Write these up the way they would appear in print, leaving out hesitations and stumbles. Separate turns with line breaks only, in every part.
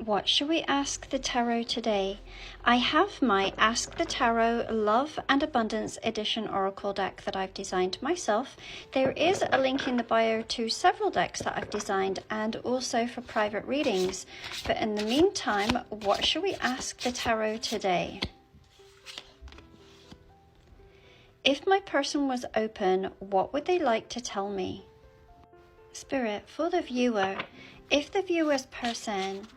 What should we ask the tarot today? I have my Ask the Tarot Love and Abundance Edition Oracle deck that I've designed myself. There is a link in the bio to several decks that I've designed and also for private readings. But in the meantime, what should we ask the tarot today? If my person was open, what would they like to tell me? Spirit, for the viewer, if the viewer's person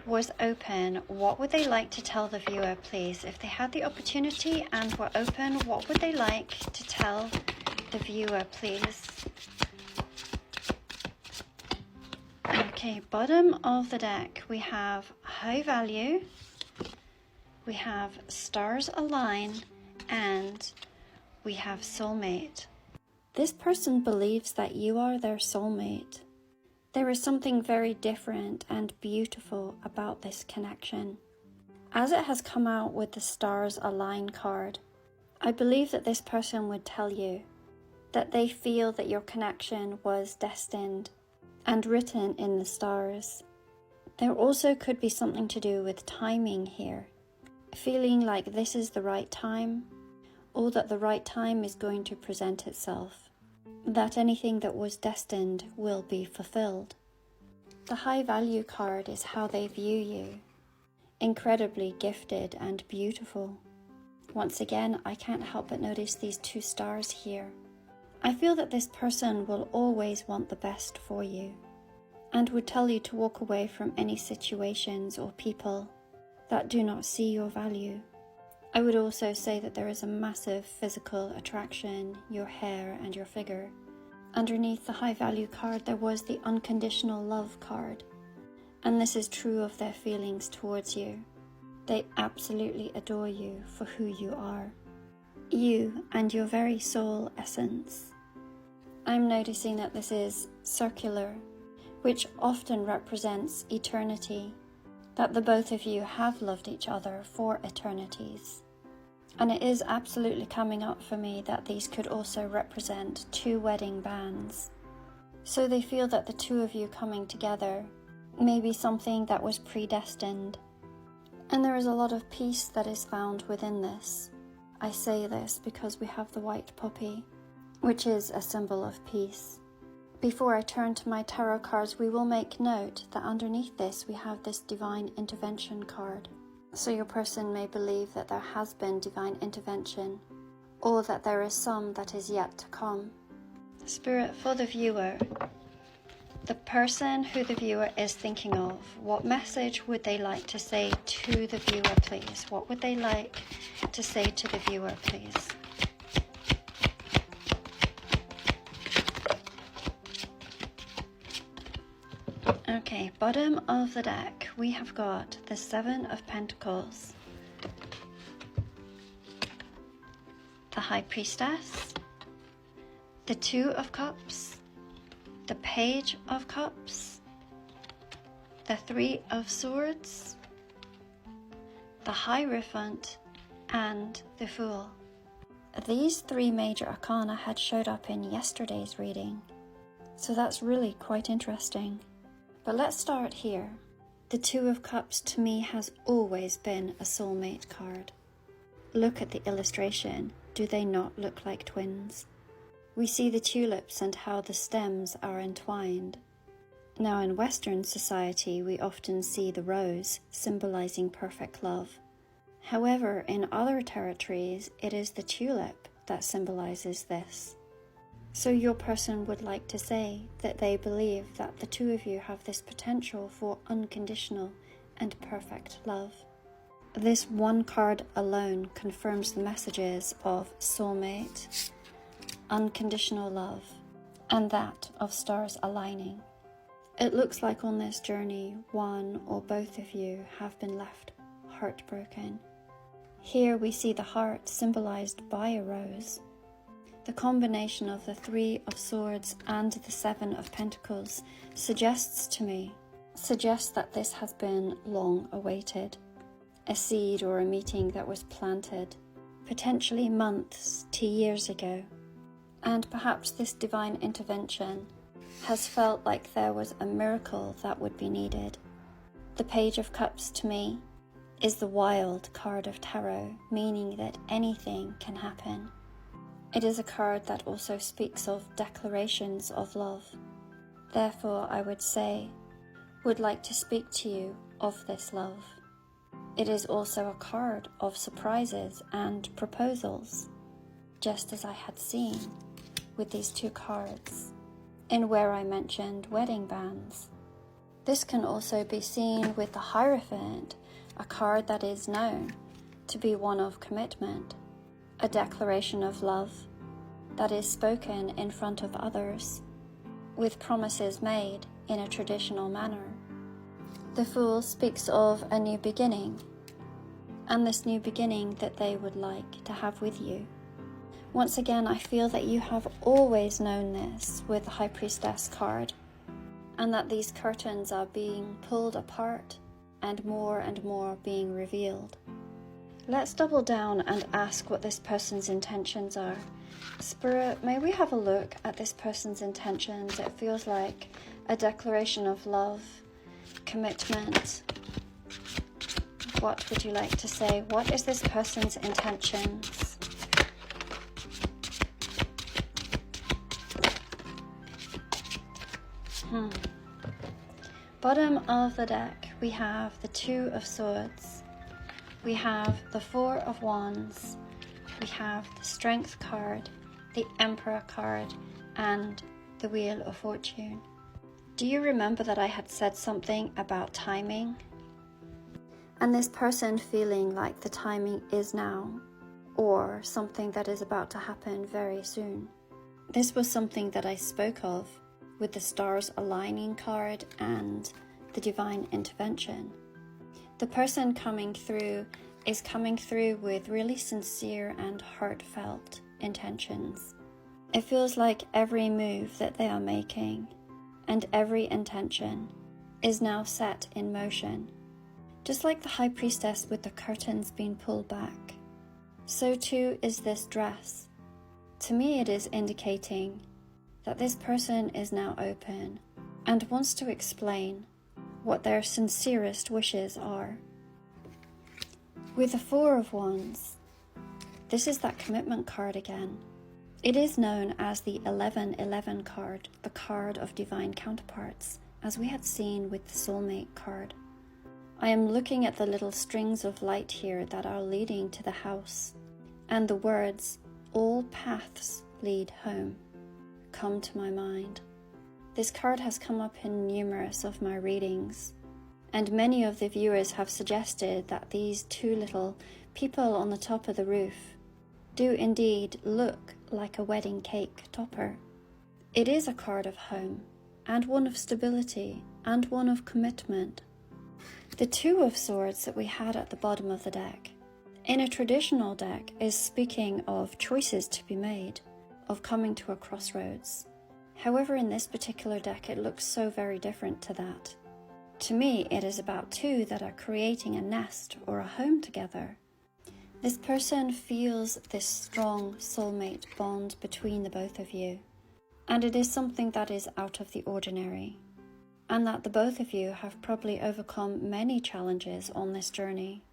was open, what would they like to tell the viewer, please? If they had the opportunity and were open, what would they like to tell the viewer, please? Okay, bottom of the deck, we have High Value, we have Stars Align, and we have Soulmate. This person believes that you are their soulmate. There is something very different and beautiful about this connection. As it has come out with the Stars Align card, I believe that this person would tell you that they feel that your connection was destined and written in the stars. There also could be something to do with timing here, feeling like this is the right time, or that the right time is going to present itself, that anything that was destined will be fulfilled. The High Value card is how they view you, incredibly gifted and beautiful. Once again, I can't help but notice these two stars here. I feel that this person will always want the best for you and would tell you to walk away from any situations or people that do not see your value. I would also say that there is a massive physical attraction, your hair and your figure. Underneath the High Value card, there was the Unconditional Love card. And this is true of their feelings towards you. They absolutely adore you for who you are. You and your very soul essence. I'm noticing that this is circular, which often represents eternity. That the both of you have loved each other for eternities. And it is absolutely coming up for me that these could also represent two wedding bands. So they feel that the two of you coming together may be something that was predestined. And there is a lot of peace that is found within this. I say this because we have the white poppy, which is a symbol of peace. Before I turn to my tarot cards, we will make note that underneath this we have this Divine Intervention card. So your person may believe that there has been divine intervention, or that there is some that is yet to come. Spirit, for the viewer, the person who the viewer is thinking of, what message would they like to say to the viewer, please? What would they like to say to the viewer, please? Okay, bottom of the deck, we have got the Seven of Pentacles, the High Priestess, the Two of Cups, the Page of Cups, the Three of Swords, the Hierophant, and the Fool. These three major arcana had showed up in yesterday's reading, so that's really quite interesting. But let's start here. The Two of Cups to me has always been a soulmate card. Look at the illustration. Do they not look like twins? We see the tulips and how the stems are entwined. Now in Western society, we often see the rose symbolizing perfect love. However, in other territories, it is the tulip that symbolizes this. So your person would like to say that they believe that the two of you have this potential for unconditional and perfect love. This one card alone confirms the messages of soulmate, unconditional love, and that of stars aligning. It looks like on this journey, one or both of you have been left heartbroken. Here we see the heart symbolized by a rose. The combination of the Three of Swords and the Seven of Pentacles suggests that this has been long awaited. A seed or a meeting that was planted, potentially months to years ago. And perhaps this divine intervention has felt like there was a miracle that would be needed. The Page of Cups to me is the wild card of tarot, meaning that anything can happen. It is a card that also speaks of declarations of love. Therefore, I would like to speak to you of this love. It is also a card of surprises and proposals, just as I had seen with these two cards, in where I mentioned wedding bands. This can also be seen with the Hierophant, a card that is known to be one of commitment, a declaration of love that is spoken in front of others, with promises made in a traditional manner. The Fool speaks of a new beginning, and this new beginning that they would like to have with you. Once again, I feel that you have always known this with the High Priestess card, and that these curtains are being pulled apart and more being revealed. Let's double down and ask what this person's intentions are. Spirit, may we have a look at this person's intentions? It feels like a declaration of love, commitment. What would you like to say? What is this person's intentions? Bottom of the deck, we have the Two of Swords. We have the Four of Wands. We have the Strength card, the Emperor card, and the Wheel of Fortune. Do you remember that I had said something about timing? And this person feeling like the timing is now, or something that is about to happen very soon. This was something that I spoke of with the Stars Aligning card and the Divine Intervention. The person coming through is coming through with really sincere and heartfelt intentions. It feels like every move that they are making and every intention is now set in motion. Just like the High Priestess with the curtains being pulled back, so too is this dress. To me, it is indicating that this person is now open and wants to explain what their sincerest wishes are. With the Four of Wands, this is that commitment card again. It is known as the 1111 card, the card of divine counterparts, as we had seen with the Soulmate card. I am looking at the little strings of light here that are leading to the house, and the words, "All paths lead home," come to my mind. This card has come up in numerous of my readings, and many of the viewers have suggested that these two little people on the top of the roof do indeed look like a wedding cake topper. It is a card of home, and one of stability, and one of commitment. The Two of Swords that we had at the bottom of the deck, in a traditional deck, is speaking of choices to be made, of coming to a crossroads. However, in this particular deck, it looks so very different to that. To me, it is about two that are creating a nest or a home together. This person feels this strong soulmate bond between the both of you, and it is something that is out of the ordinary, and that the both of you have probably overcome many challenges on this journey,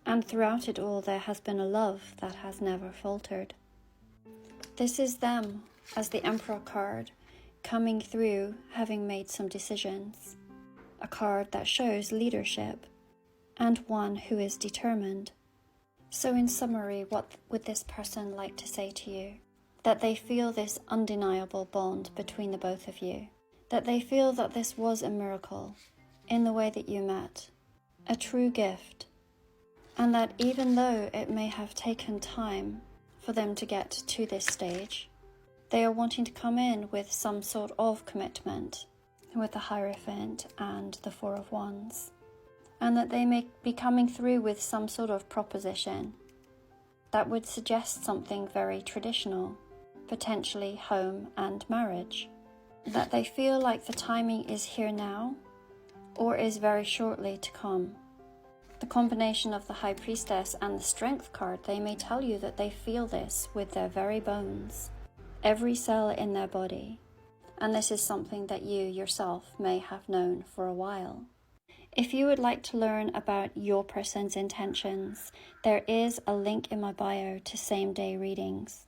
and throughout it all there has been a love that has never faltered. This is them as the Emperor card coming through, having made some decisions. A card that shows leadership and one who is determined. So in summary, what would this person like to say to you? That they feel this undeniable bond between the both of you. That they feel that this was a miracle in the way that you met. A true gift. And that even though it may have taken time for them to get to this stage, they are wanting to come in with some sort of commitment with the Hierophant and the Four of Wands, and that they may be coming through with some sort of proposition that would suggest something very traditional, potentially home and marriage, that they feel like the timing is here now or is very shortly to come. The combination of the High Priestess and the Strength card, they may tell you that they feel this with their very bones, every cell in their body. And this is something that you yourself may have known for a while. If you would like to learn about your person's intentions, there is a link in my bio to same-day readings.